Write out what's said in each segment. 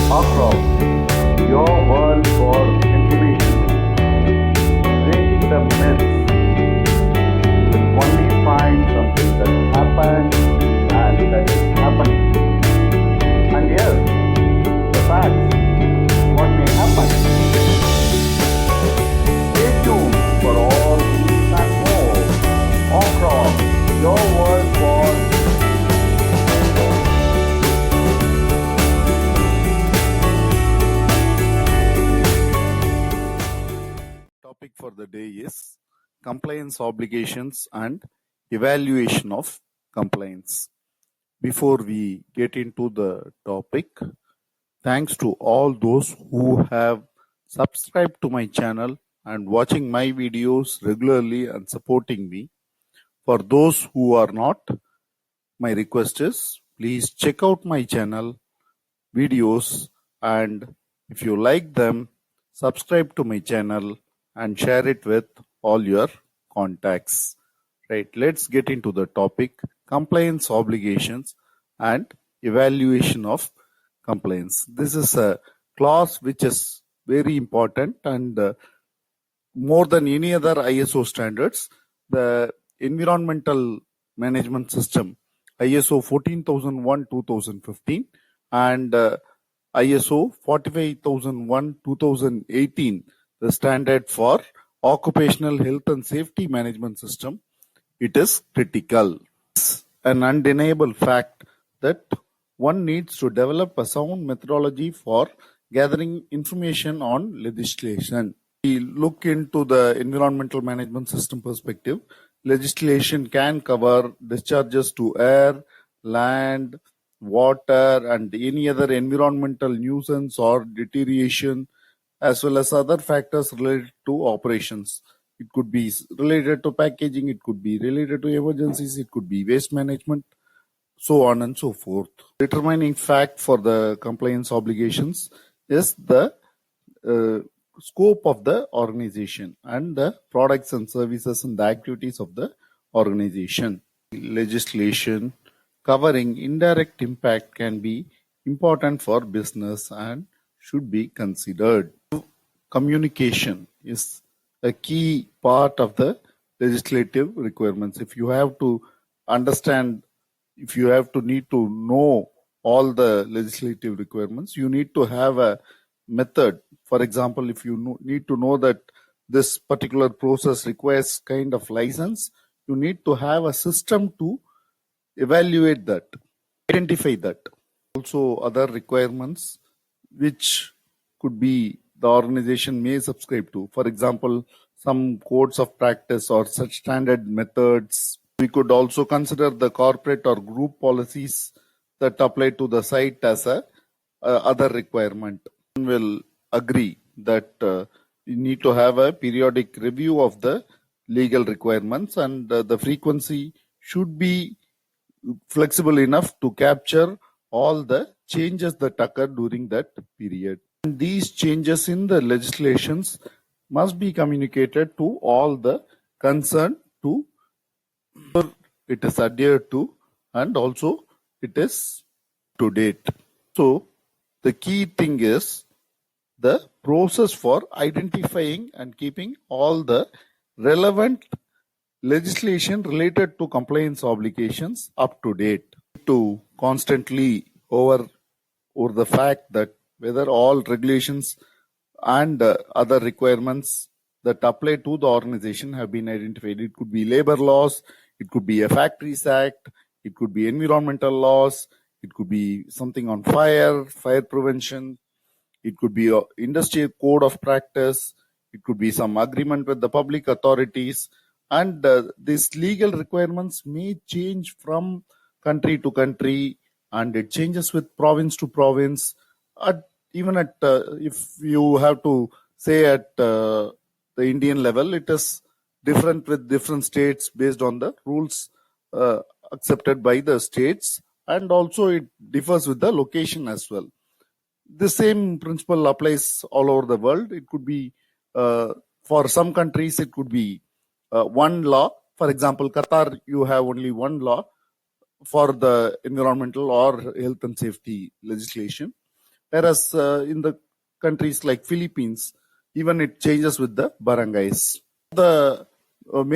Across your world for information, breaking the myths, you will only find something that happened and that is happening. And yes, the facts, what may happen. Stay tuned for all these and more. Across your world for Topic for the day is compliance obligations and evaluation of compliance. Before we get into the topic, thanks to all those who have subscribed to my channel and watching my videos regularly and supporting me. For those who are not, my request is please check out my channel videos, and if you like them, subscribe to my channel and share it with all your contacts. Right, let's get into the topic: compliance obligations and evaluation of compliance. This is a clause which is very important, and more than any other ISO standards, the environmental management system ISO 14001-2015 and ISO 45001-2018, the standard for occupational health and safety management system, it is critical. It's an undeniable fact that one needs to develop a sound methodology for gathering information on legislation. We look into the environmental management system perspective. Legislation can cover discharges to air, land, water, and any other environmental nuisance or deterioration, as well as other factors related to operations. It could be related to packaging, it could be related to emergencies, it could be waste management, so on and so forth. Determining fact for the compliance obligations is the scope of the organization and the products and services and the activities of the organization. Legislation covering indirect impact can be important for business and should be considered. Communication is a key part of the legislative requirements. If you have to understand, if you have to need to know all the legislative requirements, you need to have a method. For example, if you need to know that this particular process requires kind of license, you need to have a system to evaluate that, identify that. Also other requirements which could be the organization may subscribe to. For example, some codes of practice or such standard methods. We could also consider the corporate or group policies that apply to the site as a other requirement. Will agree that you need to have a periodic review of the legal requirements, and the frequency should be flexible enough to capture all the changes that occur during that period. And these changes in the legislations must be communicated to all the concerned to it is adhered to, and also it is to date. So the key thing is the process for identifying and keeping all the relevant legislation related to compliance obligations up to date, to constantly over the fact that whether all regulations and other requirements that apply to the organization have been identified. It could be labor laws, it could be a Factories Act, it could be environmental laws, it could be something on fire prevention, it could be an industry code of practice, it could be some agreement with the public authorities, and these legal requirements may change from country to country, and it changes with province to province. Even at if you have to say at the Indian level, it is different with different states based on the rules accepted by the states, and also it differs with the location as well. The same principle applies all over the world. It could be for some countries it could be one law. For example, Qatar, you have only one law for the environmental or health and safety legislation. whereas in the countries like Philippines, even it changes with the barangays. The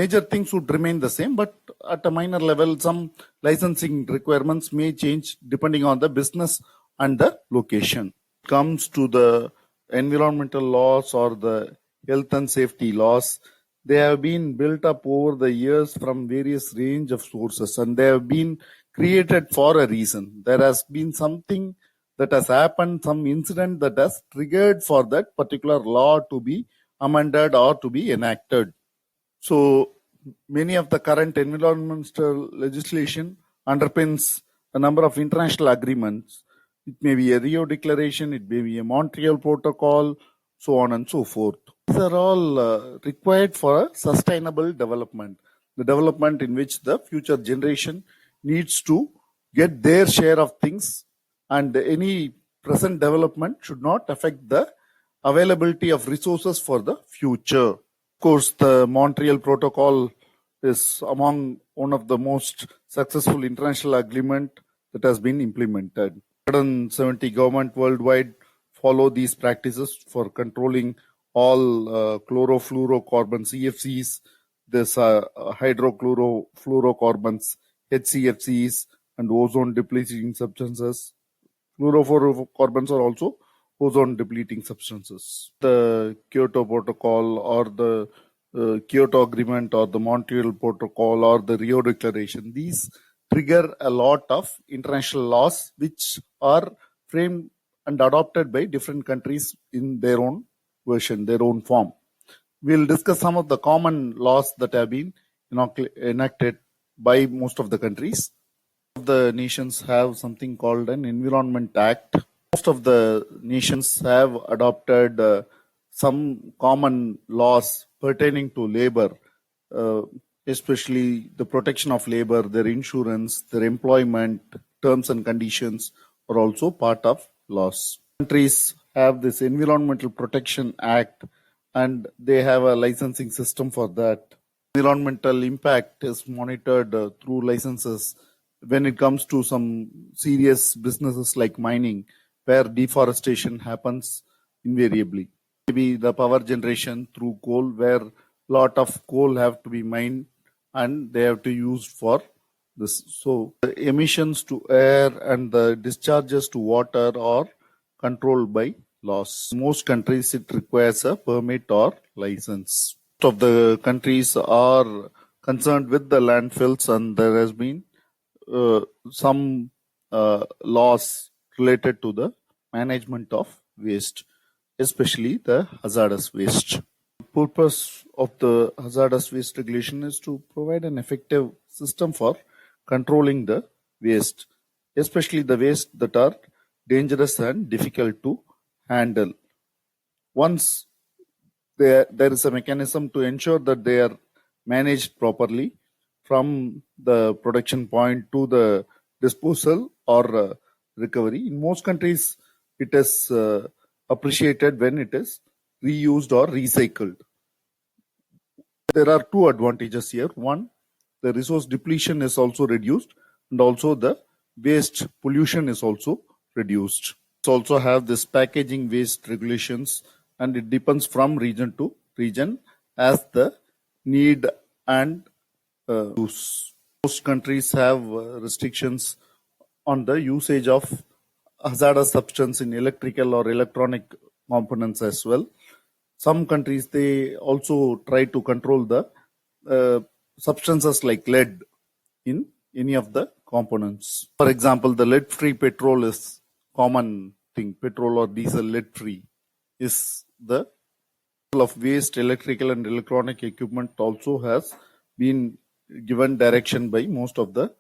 major things would remain the same, but at a minor level, some licensing requirements may change depending on the business and the location. Comes to the environmental laws or the health and safety laws, they have been built up over the years from various range of sources, and they have been created for a reason. There has been something that has happened, some incident that has triggered for that particular law to be amended or to be enacted. So many of the current environmental legislation underpins a number of international agreements. It may be a Rio Declaration, it may be a Montreal Protocol, so on and so forth. These are all required for a sustainable development, the development in which the future generation needs to get their share of things, and any present development should not affect the availability of resources for the future. Of course, the Montreal Protocol is among one of the most successful international agreement that has been implemented. 170 government worldwide follow these practices for controlling all chlorofluorocarbon CFCs, this hydrochlorofluorocarbons, HCFCs, and ozone depleting substances. Fluorofluorocarbons are also ozone depleting substances. The Kyoto Protocol or the Kyoto Agreement or the Montreal Protocol or the Rio Declaration, these trigger a lot of international laws which are framed and adopted by different countries in their own version, their own form. We'll discuss some of the common laws that have been enacted by most of the countries. The nations have something called an Environment Act. Most of the nations have adopted some common laws pertaining to labor, especially the protection of labor, their insurance, their employment, terms and conditions are also part of laws. Countries have this Environmental Protection Act, and they have a licensing system for that. Environmental impact is monitored through licenses when it comes to some serious businesses like mining, where deforestation happens invariably. Maybe the power generation through coal, where lot of coal have to be mined and they have to use for this. So the emissions to air and the discharges to water are controlled by laws. In most countries it requires a permit or license. Most of the countries are concerned with the landfills, and there has been some laws related to the management of waste, especially the hazardous waste. The purpose of the hazardous waste regulation is to provide an effective system for controlling the waste, especially the waste that are dangerous and difficult to handle. Once there is a mechanism to ensure that they are managed properly from the production point to the disposal or recovery. In most countries, it is appreciated when it is reused or recycled. There are two advantages here. One, the resource depletion is also reduced, and also the waste pollution is also reduced. We also have this packaging waste regulations, and it depends from region to region as the need and use. Most countries have restrictions on the usage of hazardous substance in electrical or electronic components as well. Some countries, they also try to control the substances like lead in any of the components. For example, the lead-free petrol is common thing. Petrol or diesel lead-free is the of waste. Electrical and electronic equipment also has been given direction by most of the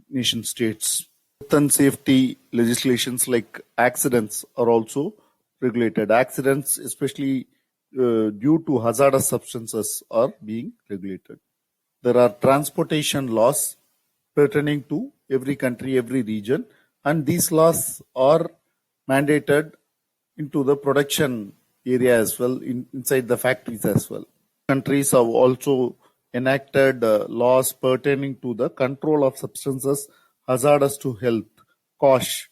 nation states. Health and safety legislations like accidents are also regulated. Accidents, especially due to hazardous substances, are being regulated. There are transportation laws pertaining to every country, every region, and these laws are mandated into the production area as well, inside the factories as well. Countries have also enacted laws pertaining to the control of substances hazardous to health, COSH.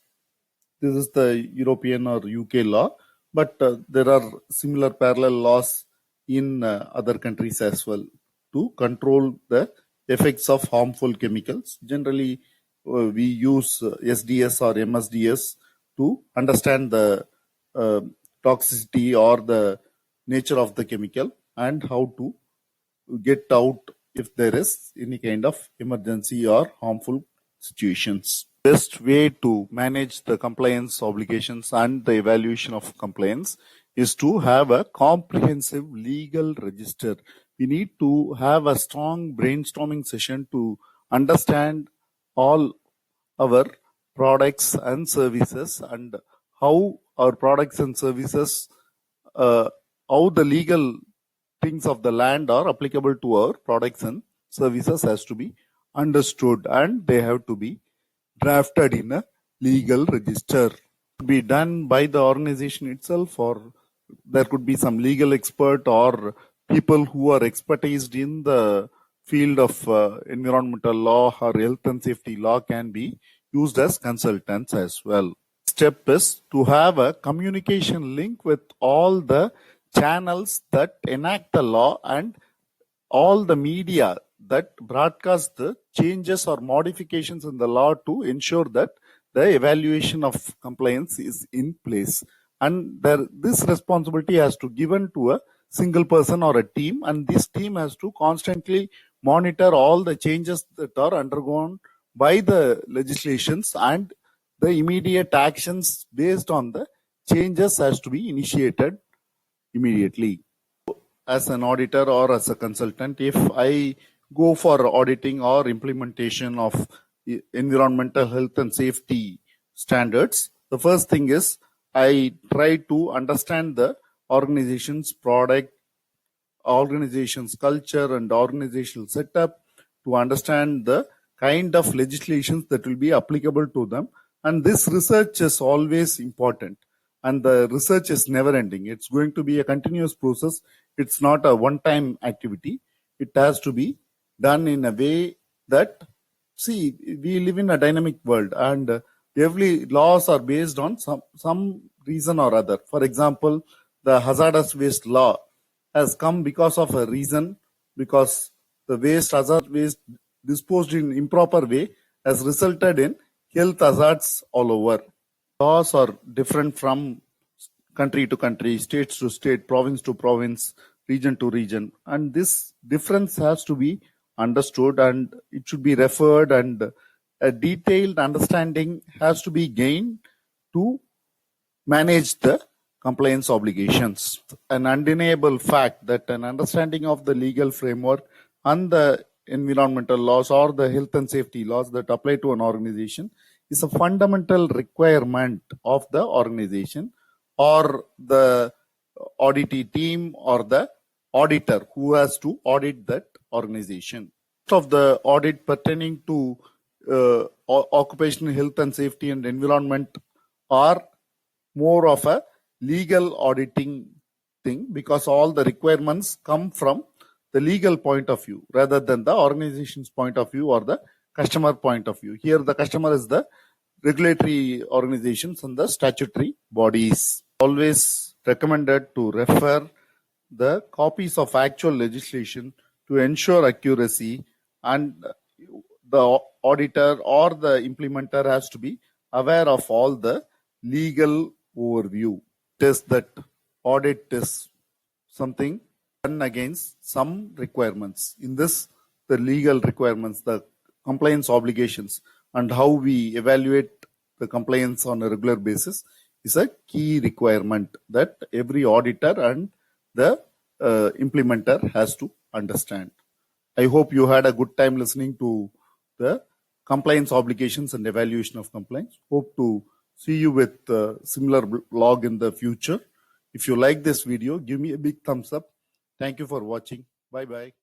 This is the European or UK law, but there are similar parallel laws in other countries as well to control the effects of harmful chemicals. Generally, we use SDS or MSDS to understand the uh, toxicity or the nature of the chemical and how to get out if there is any kind of emergency or harmful situations. Best way to manage the compliance obligations and the evaluation of compliance is to have a comprehensive legal register. We need to have a strong brainstorming session to understand all our products and services and how our products and services, uh, how the legal things of the land are applicable to our products and services has to be understood, and they have to be drafted in a legal register. Be done by the organization itself, or there could be some legal expert or people who are expertised in the field of environmental law or health and safety law can be used as consultants as well. Step is to have a communication link with all the channels that enact the law and all the media that broadcast the changes or modifications in the law to ensure that the evaluation of compliance is in place. And this responsibility has to given to a single person or a team, and this team has to constantly monitor all the changes that are undergone by the legislations, and the immediate actions based on the changes has to be initiated immediately. As an auditor or as a consultant, if I go for auditing or implementation of environmental health and safety standards, the first thing is I try to understand the organization's product, organization's culture and organizational setup, to understand the kind of legislations that will be applicable to them. And this research is always important, and the research is never ending. It's going to be a continuous process. It's not a one time activity. It has to be done in a way that, see, we live in a dynamic world, and every laws are based on some reason or other. For example, the hazardous waste law has come because of a reason, because the hazardous waste disposed in improper way has resulted in health hazards all over. Laws are different from country to country, states to state, province to province, region to region, and this difference has to be understood and it should be referred, and a detailed understanding has to be gained to manage the compliance obligations. An undeniable fact that an understanding of the legal framework and the environmental laws or the health and safety laws that apply to an organization is a fundamental requirement of the organization or the auditee team or the auditor who has to audit that organization. Most of the audit pertaining to occupational health and safety and environment are more of a legal auditing thing, because all the requirements come from the legal point of view rather than the organization's point of view or the customer point of view. Here the customer is the regulatory organizations and the statutory bodies. Always recommended to refer the copies of actual legislation to ensure accuracy, and the auditor or the implementer has to be aware of all the legal overview. Test that audit is something done against some requirements. In this, the legal requirements, the compliance obligations, and how we evaluate the compliance on a regular basis is a key requirement that every auditor and the implementer has to understand. I hope you had a good time listening to the compliance obligations and evaluation of compliance. Hope to see you with similar blog in the future. If you like this video, give me a big thumbs up. Thank you for watching. Bye bye.